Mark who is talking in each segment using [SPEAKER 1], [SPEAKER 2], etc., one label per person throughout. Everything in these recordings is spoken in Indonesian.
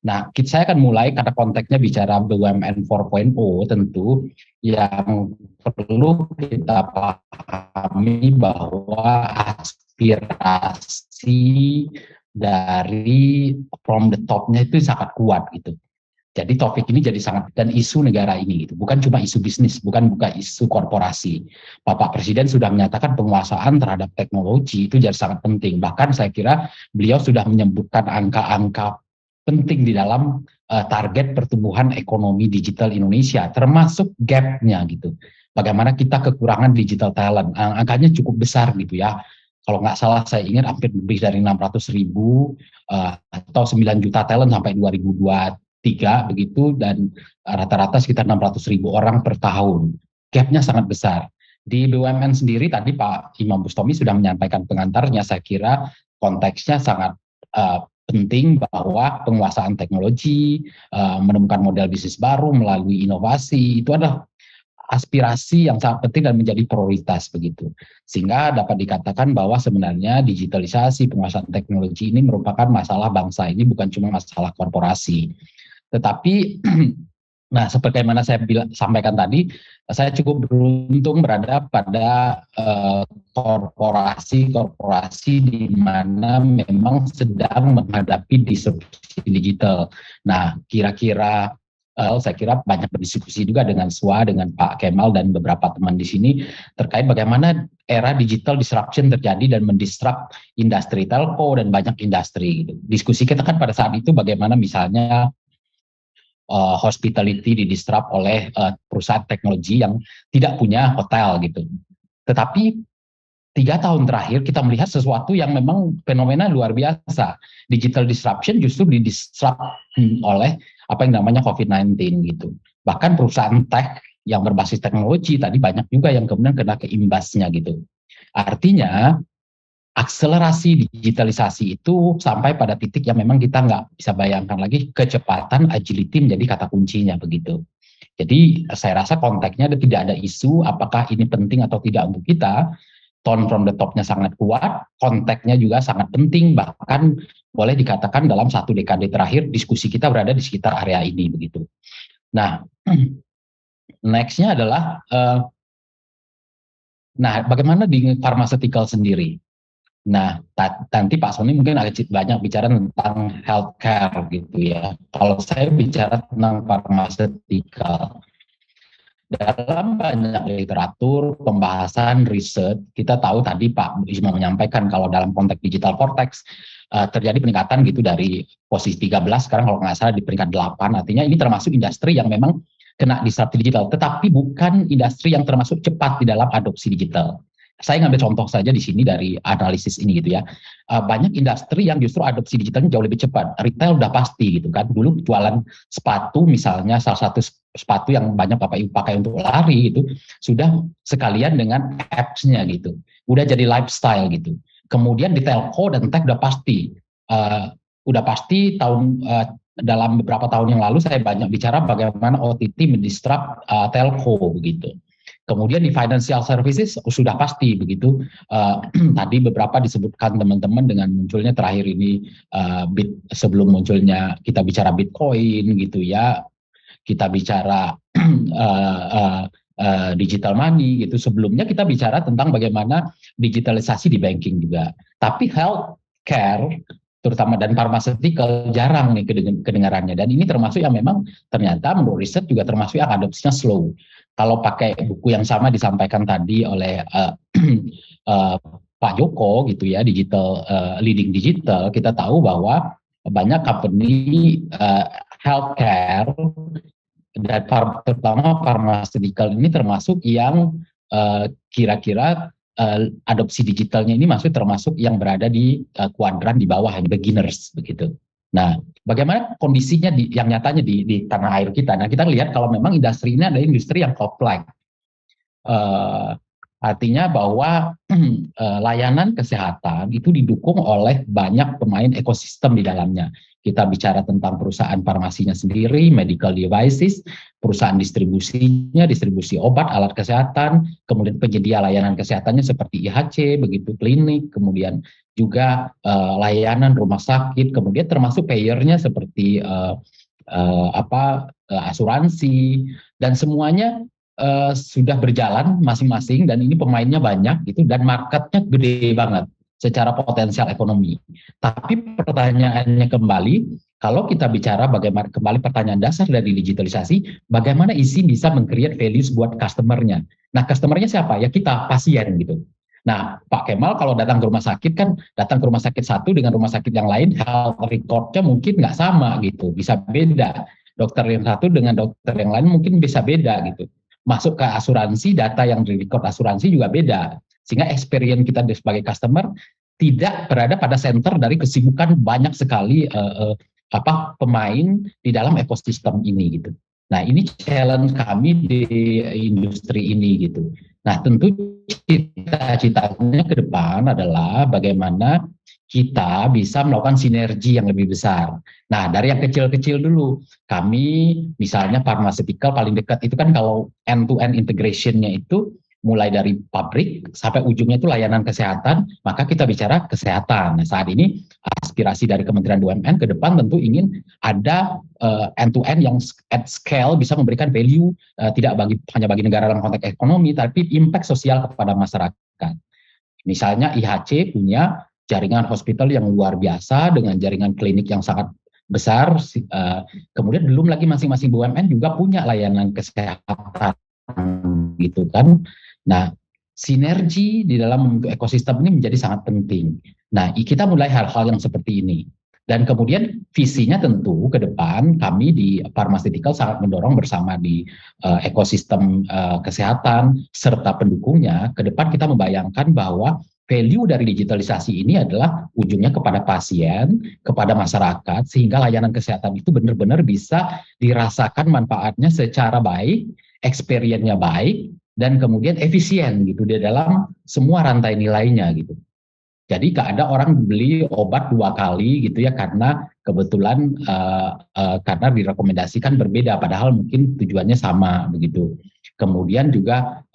[SPEAKER 1] Nah, saya akan mulai karena konteksnya bicara BUMN 4.0 tentu yang perlu kita pahami bahwa aspirasi dari from the top-nya itu sangat kuat gitu. Jadi topik ini jadi sangat, dan isu negara ini gitu, bukan cuma isu bisnis, bukan isu korporasi. Bapak Presiden sudah menyatakan penguasaan terhadap teknologi itu jadi sangat penting. Bahkan saya kira beliau sudah menyebutkan angka-angka penting di dalam target pertumbuhan ekonomi digital Indonesia, termasuk gap-nya gitu. Bagaimana kita kekurangan digital talent, angkanya cukup besar gitu ya. Kalau nggak salah saya ingat hampir lebih dari 600.000 atau 9 juta talent sampai 2023 begitu, dan rata-rata sekitar 600.000 orang per tahun. Gapnya sangat besar. Di BUMN sendiri tadi Pak Imam Bustomi sudah menyampaikan pengantarnya, saya kira konteksnya sangat penting bahwa penguasaan teknologi, menemukan model bisnis baru melalui inovasi, itu adalah aspirasi yang sangat penting dan menjadi prioritas begitu. Sehingga dapat dikatakan bahwa sebenarnya digitalisasi, penguasaan teknologi ini merupakan masalah bangsa, ini bukan cuma masalah korporasi. Tetapi nah, sebagaimana saya sampaikan tadi, saya cukup beruntung berada pada korporasi-korporasi di mana memang sedang menghadapi disrupsi digital. Nah, kira-kira saya kira banyak berdiskusi juga dengan SWA, dengan Pak Kemal dan beberapa teman di sini terkait bagaimana era digital disruption terjadi dan mendisrupt industri telco dan banyak industri. Gitu. Diskusi kita kan pada saat itu bagaimana misalnya hospitality didisrupt oleh perusahaan teknologi yang tidak punya hotel gitu. Tetapi 3 tahun terakhir kita melihat sesuatu yang memang fenomena luar biasa. Digital disruption justru didisrupt oleh apa yang namanya COVID-19 gitu. Bahkan perusahaan tech yang berbasis teknologi tadi banyak juga yang kemudian kena keimbasnya gitu. Artinya akselerasi digitalisasi itu sampai pada titik yang memang kita nggak bisa bayangkan lagi, kecepatan, agility menjadi kata kuncinya begitu. Jadi saya rasa konteksnya tidak ada isu apakah ini penting atau tidak untuk kita. Tone from the top-nya sangat kuat, konteksnya juga sangat penting, bahkan boleh dikatakan dalam 1 dekade terakhir diskusi kita berada di sekitar area ini begitu. Nah, next-nya adalah bagaimana di pharmaceutical sendiri? Nah, nanti Pak Sony mungkin agak banyak bicara tentang healthcare gitu ya. Kalau saya bicara tentang pharmaceutical, dalam banyak literatur, pembahasan, riset, kita tahu tadi Pak Isma menyampaikan kalau dalam konteks digital cortex terjadi peningkatan gitu dari posisi 13, sekarang kalau nggak salah di peringkat 8, artinya ini termasuk industri yang memang kena disrupsi digital, tetapi bukan industri yang termasuk cepat di dalam adopsi digital. Saya ngambil contoh saja di sini dari analisis ini gitu ya. Banyak industri yang justru adopsi digitalnya jauh lebih cepat. Retail udah pasti gitu kan. Dulu jualan sepatu misalnya, salah satu sepatu yang banyak Bapak Ibu pakai untuk lari gitu, sudah sekalian dengan apps-nya gitu. Udah jadi lifestyle gitu. Kemudian di telco dan tech udah pasti. Dalam beberapa tahun yang lalu saya banyak bicara bagaimana OTT mendisrupt telco begitu. Kemudian di financial services sudah pasti begitu. Tadi beberapa disebutkan teman-teman dengan munculnya terakhir ini sebelum munculnya kita bicara Bitcoin gitu ya, kita bicara digital money gitu. Sebelumnya kita bicara tentang bagaimana digitalisasi di banking juga. Tapi healthcare terutama dan pharmaceutical jarang nih kedengarannya, dan ini termasuk yang memang ternyata menurut riset juga termasuk yang adopsinya slow. Kalau pakai buku yang sama disampaikan tadi oleh Pak Joko gitu ya, digital leading digital, kita tahu bahwa banyak company healthcare dan terutama pharmaceutical ini termasuk yang kira-kira adopsi digitalnya ini termasuk yang berada di kuadran di bawah, beginners begitu. Nah, bagaimana kondisinya yang nyatanya di tanah air kita? Nah, kita lihat kalau memang industri ini adalah industri yang kompleks. Artinya bahwa layanan kesehatan itu didukung oleh banyak pemain ekosistem di dalamnya. Kita bicara tentang perusahaan farmasinya sendiri, medical devices, perusahaan distribusinya, distribusi obat, alat kesehatan, kemudian penyedia layanan kesehatannya seperti IHC, begitu klinik, kemudian juga layanan rumah sakit, kemudian termasuk payernya seperti asuransi, dan semuanya sudah berjalan masing-masing, dan ini pemainnya banyak gitu, dan marketnya gede banget secara potensial ekonomi. Tapi pertanyaannya kembali, kalau kita bicara bagaimana, kembali pertanyaan dasar dari digitalisasi, bagaimana isi bisa meng-create values buat customer-nya. Nah, customer-nya siapa? Ya kita, pasien gitu. Nah, Pak Kemal kalau datang ke rumah sakit kan, datang ke rumah sakit satu dengan rumah sakit yang lain, health record-nya mungkin nggak sama gitu, bisa beda. Dokter yang satu dengan dokter yang lain mungkin bisa beda gitu. Masuk ke asuransi, data yang di record asuransi juga beda. Sehingga experience kita sebagai customer tidak berada pada center dari kesibukan banyak sekali pemain di dalam ekosistem ini gitu. Nah, ini challenge kami di industri ini gitu. Nah, tentu cita-citanya ke depan adalah bagaimana kita bisa melakukan sinergi yang lebih besar. Nah, dari yang kecil-kecil dulu, kami misalnya pharmaceutical paling dekat itu kan kalau end-to-end integration-nya itu mulai dari pabrik sampai ujungnya itu layanan kesehatan, maka kita bicara kesehatan. Nah, saat ini aspirasi dari Kementerian BUMN ke depan tentu ingin ada end-to-end yang at scale bisa memberikan value tidak hanya bagi negara dalam konteks ekonomi, tapi impact sosial kepada masyarakat. Misalnya IHC punya jaringan hospital yang luar biasa dengan jaringan klinik yang sangat besar. Kemudian belum lagi masing-masing BUMN juga punya layanan kesehatan gitu kan. Nah, sinergi di dalam membentuk ekosistem ini menjadi sangat penting. Nah, kita mulai hal-hal yang seperti ini. Dan kemudian visinya tentu ke depan kami di pharmaceutical sangat mendorong bersama di ekosistem kesehatan serta pendukungnya. Ke depan kita membayangkan bahwa value dari digitalisasi ini adalah ujungnya kepada pasien, kepada masyarakat, sehingga layanan kesehatan itu benar-benar bisa dirasakan manfaatnya secara baik, experience-nya baik, dan kemudian efisien gitu di dalam semua rantai nilainya gitu. Jadi gak ada orang beli obat 2 kali gitu ya karena kebetulan karena direkomendasikan berbeda padahal mungkin tujuannya sama begitu. Kemudian juga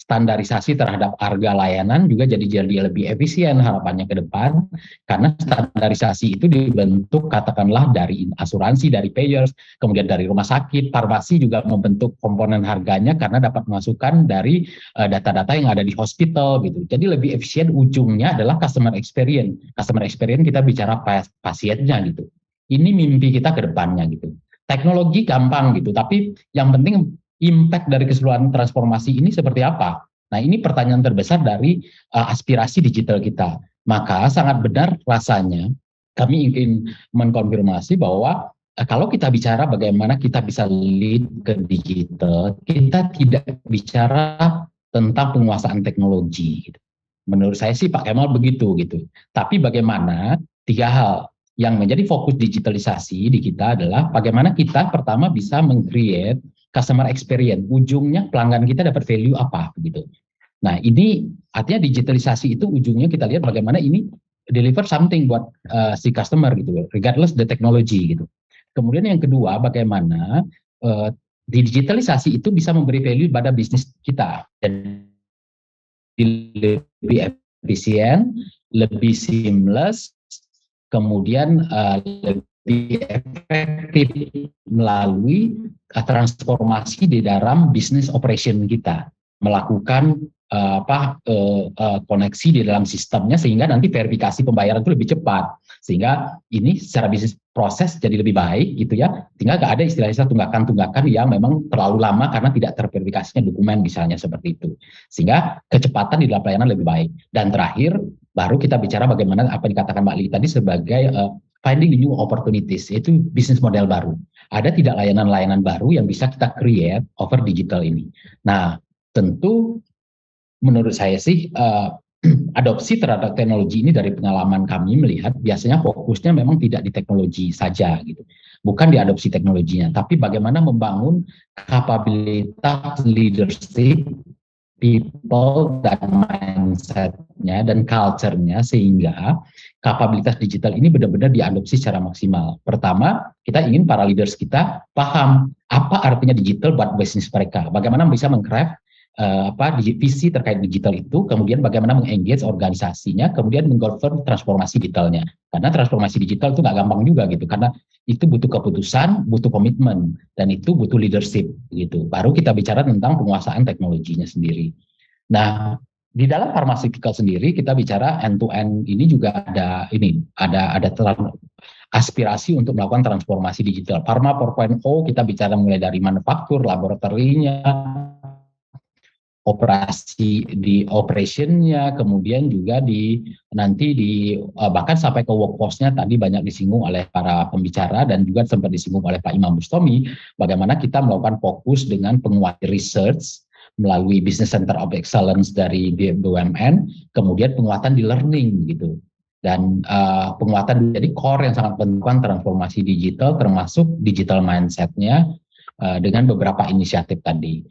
[SPEAKER 1] standarisasi terhadap harga layanan juga jadi lebih efisien harapannya ke depan karena standarisasi itu dibentuk katakanlah dari asuransi, dari payers, kemudian dari rumah sakit, farmasi juga membentuk komponen harganya karena dapat memasukkan dari data-data yang ada di hospital gitu. Jadi lebih efisien, ujungnya adalah customer experience. Customer experience kita bicara pasiennya gitu. Ini mimpi kita ke depannya gitu. Teknologi gampang gitu, tapi yang penting impact dari keseluruhan transformasi ini seperti apa? Nah, ini pertanyaan terbesar dari aspirasi digital kita. Maka sangat benar rasanya kami ingin mengkonfirmasi bahwa kalau kita bicara bagaimana kita bisa lead ke digital, kita tidak bicara tentang penguasaan teknologi. Gitu. Menurut saya sih Pak Kemal begitu gitu. Tapi bagaimana 3 hal yang menjadi fokus digitalisasi di kita adalah bagaimana kita pertama bisa meng-create customer experience, ujungnya pelanggan kita dapat value apa gitu. Nah, ini artinya digitalisasi itu ujungnya kita lihat bagaimana ini deliver something buat si customer gitu, regardless the technology gitu. Kemudian yang kedua, bagaimana digitalisasi itu bisa memberi value pada bisnis kita dan lebih efisien, lebih seamless, kemudian lebih efektif melalui transformasi di dalam business operation kita, melakukan koneksi di dalam sistemnya sehingga nanti verifikasi pembayaran itu lebih cepat, sehingga ini secara bisnis proses jadi lebih baik gitu ya, tinggal nggak ada istilahnya tunggakan-tunggakan yang memang terlalu lama karena tidak terverifikasinya dokumen misalnya seperti itu, sehingga kecepatan di dalam pelayanan lebih baik. Dan terakhir baru kita bicara bagaimana apa yang dikatakan Mbak Li tadi sebagai finding the new opportunities, yaitu bisnis model baru. Ada tidak layanan-layanan baru yang bisa kita create over digital ini. Nah, tentu menurut saya sih adopsi terhadap teknologi ini dari pengalaman kami melihat biasanya fokusnya memang tidak di teknologi saja gitu. Bukan di adopsi teknologinya, tapi bagaimana membangun kapabilitas leadership, people dan mindset-nya dan culture-nya sehingga kapabilitas digital ini benar-benar diadopsi secara maksimal. Pertama, kita ingin para leaders kita paham apa artinya digital buat bisnis mereka. Bagaimana bisa meng-craft visi terkait digital itu, kemudian bagaimana mengengage organisasinya, kemudian menggovern transformasi digitalnya. Karena transformasi digital itu nggak gampang juga gitu, karena itu butuh keputusan, butuh komitmen, dan itu butuh leadership gitu. Baru kita bicara tentang penguasaan teknologinya sendiri. Nah, di dalam pharmaceutical sendiri kita bicara end to end ini juga ada aspirasi untuk melakukan transformasi digital. Pharma 4.0 kita bicara mulai dari manufaktur, laboratorinya, operasi di operationnya, kemudian juga bahkan sampai ke workforce-nya tadi banyak disinggung oleh para pembicara dan juga sempat disinggung oleh Pak Imam Bustomi, bagaimana kita melakukan fokus dengan penguatan research melalui Business Center of Excellence dari BUMN, kemudian penguatan di learning gitu. Dan penguatan jadi core yang sangat penting transformasi digital termasuk digital mindset-nya dengan beberapa inisiatif tadi.